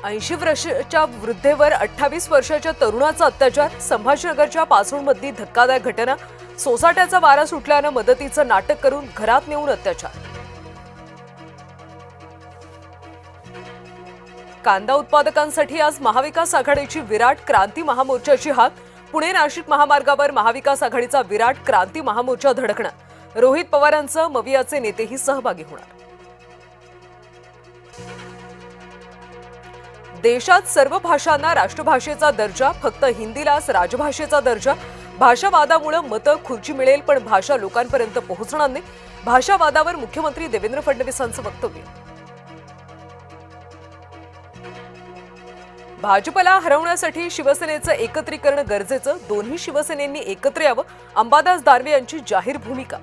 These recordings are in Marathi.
80 वर्षाच्या वृद्धेवर 28 वर्षाच्या तरुणाचा अत्याचार. संभाजीनगरच्या पाचोडमधली धक्कादायक घटना. सोसाट्याचा वारा सुटल्यानं मदतीचं नाटक करून घरात नेऊन अत्याचार. कांदा उत्पादकांसाठी आज महाविकास आघाडीची विराट क्रांती महामोर्चाची हाक. पुणे नाशिक महामार्गावर महाविकास आघाडीचा विराट क्रांती महामोर्चा धडकणार. रोहित पवारांसह मवियाचे नेतेही सहभागी होणार. देशात सर्व भाषांना राष्ट्रभाषेचा दर्जा, फक्त हिंदीलाच राजभाषेचा दर्जा. भाषावादामुळे मतं खुर्ची मिळेल पण भाषा लोकांपर्यंत पोहोचणार नाही. भाषावादावर मुख्यमंत्री देवेंद्र फडणवीसांचं वक्तव्य. भाजपला हरवण्यासाठी शिवसेनेचं एकत्रीकरण गरजेचं. दोन्ही शिवसेनेंनी एकत्र यावं. अंबादास दानवे यांची जाहीर भूमिका.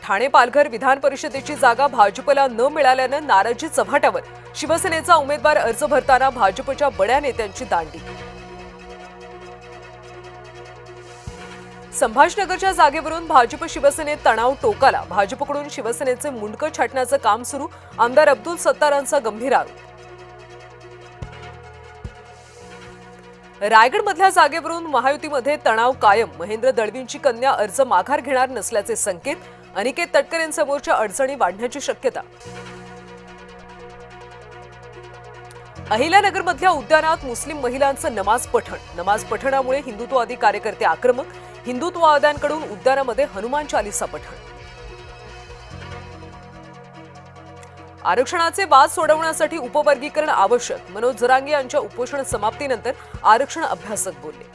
ठाणे पालघर विधान परिषदेची जागा भाजपला न मिळाल्यानं नाराजी चव्हाट्यावर. शिवसेनेचा उमेदवार अर्ज भरताना भाजपच्या बड्या नेत्यांची दांडी. संभाजीनगरच्या जागेवरून भाजप शिवसेनेत तणाव टोकाला. भाजपकडून शिवसेनेचे मुंडकं छाटण्याचं काम सुरू. आमदार अब्दुल सत्तारांचा गंभीर आरोप. रायगडमधल्या जागेवरून महायुतीमध्ये तणाव कायम. महेंद्र दळवींची कन्या अर्ज माघार घेणार नसल्याचे संकेत. अनिकेत तटकरेंसमोरच्या अडचणी वाढण्याची शक्यता. अहिल्यानगरमधल्या उद्यानात मुस्लिम महिलांचं नमाज पठण. नमाज पठणामुळे हिंदुत्ववादी कार्यकर्ते आक्रमक. हिंदुत्ववाद्यांकडून उद्यानामध्ये हनुमान चालीसा पठण. आरक्षणाचे वाद सोडवण्यासाठी उपवर्गीकरण आवश्यक. मनोज जरांगे यांच्या उपोषण समाप्तीनंतर आरक्षण अभ्यासक बोलले.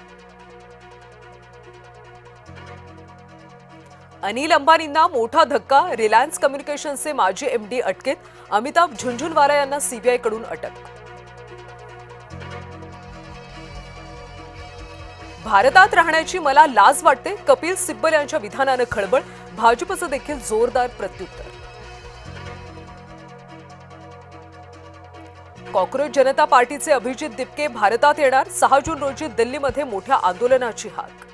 अनिल अंबानींना मोठा धक्का. रिलायन्स कम्युनिकेशनचे माजी एमडी अटकेत. अमिताभ झुंझुनवाला यांना सीबीआयकडून अटक. भारतात राहण्याची मला लाज वाटते. कपिल सिब्बल यांच्या विधानानं खळबळ. भाजपचं देखील जोरदार प्रत्युत्तर. कॉक्रोच जनता पार्टीचे अभिजित दिपके भारतात येणार. 6 जून रोजी दिल्लीमध्ये मोठ्या आंदोलनाची हाक.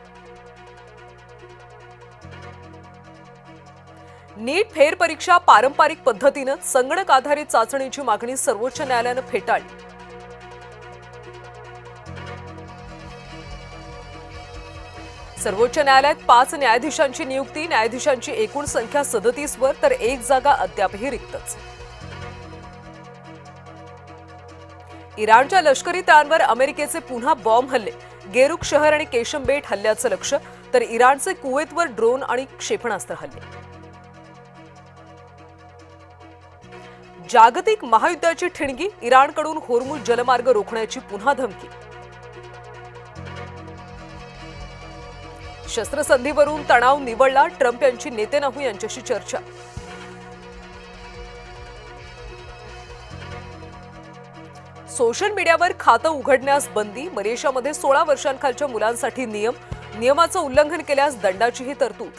नीट फेरपरीक्षा पारंपरिक पद्धतीनं संगणक आधारित चाचणीची मागणी सर्वोच्च न्यायालयानं फेटाळली. सर्वोच्च न्यायालयात 5 न्यायाधीशांची नियुक्ती. न्यायाधीशांची एकूण संख्या 37 वर तर 1 जागा अद्यापही रिक्तच. इराणच्या लष्करी तळांवर अमेरिकेचे पुन्हा बॉम्ब हल्ले. गेरुक शहर आणि केशम बेट हल्ल्याचं लक्ष, तर इराणचे कुवेतवर ड्रोन आणि क्षेपणास्त्र हल्ले. जागतिक महायुद्धाची ठिणगी. इराणकडून होर्मुझ जलमार्ग रोखण्याची पुन्हा धमकी. शस्त्रसंधीवरून तणाव निवळला. ट्रम्प यांची नेतन्याहू यांच्याशी चर्चा. सोशल मीडियावर खातं उघडण्यास बंदी. मलेशियामध्ये 16 वर्षांखालच्या मुलांसाठी नियम. नियमाचं उल्लंघन केल्यास दंडाचीही तरतूद.